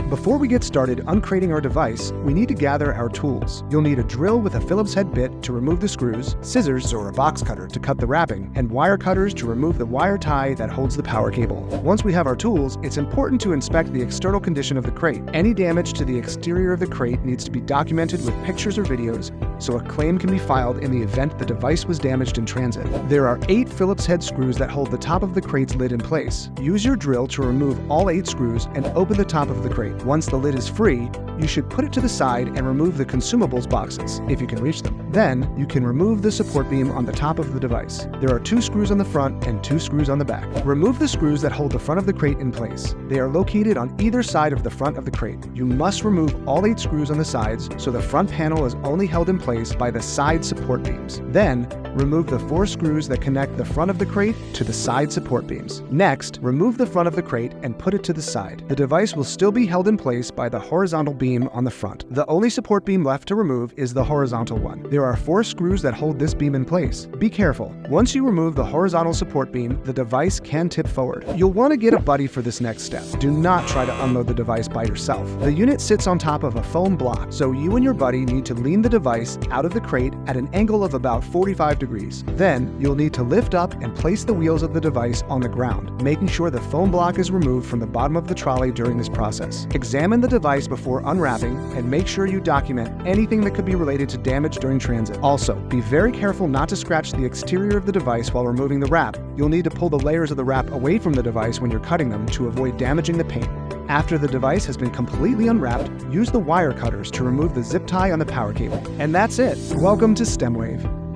Before we get started uncrating our device, we need to gather our tools. You'll need a drill with a Phillips head bit to remove the screws, scissors or a box cutter to cut the wrapping, and wire cutters to remove the wire tie that holds the power cable. Once we have our tools, it's important to inspect the external condition of the crate. Any damage to the exterior of the crate needs to be documented with pictures or videos so a claim can be filed in the event the device was damaged in transit. There are 8 Phillips head screws that hold the top of the crate's lid in place. Use your drill to remove all 8 screws and open the top of the crate. Once the lid is free, you should put it to the side and remove the consumables boxes, if you can reach them. Then, you can remove the support beam on the top of the device. There are 2 screws on the front and 2 screws on the back. Remove the screws that hold the front of the crate in place. They are located on either side of the front of the crate. You must remove all 8 screws on the sides so the front panel is only held in place by the side support beams. Then, remove the 4 screws that connect the front of the crate to the side support beams. Next, remove the front of the crate and put it to the side. The device will still be held in place by the horizontal beam on the front. The only support beam left to remove is the horizontal one. There are 4 screws that hold this beam in place. Be careful. Once you remove the horizontal support beam, the device can tip forward. You'll want to get a buddy for this next step. Do not try to unload the device by yourself. The unit sits on top of a foam block, so you and your buddy need to lean the device out of the crate at an angle of about 45 degrees. Then, you'll need to lift up and place the wheels of the device on the ground, making sure the foam block is removed from the bottom of the trolley during this process. Examine the device before unwrapping and make sure you document anything that could be related to damage during transit. Also, be very careful not to scratch the exterior of the device while removing the wrap. You'll need to pull the layers of the wrap away from the device when you're cutting them to avoid damaging the paint. After the device has been completely unwrapped, use the wire cutters to remove the zip tie on the power cable. And that's it. Welcome to StemWave.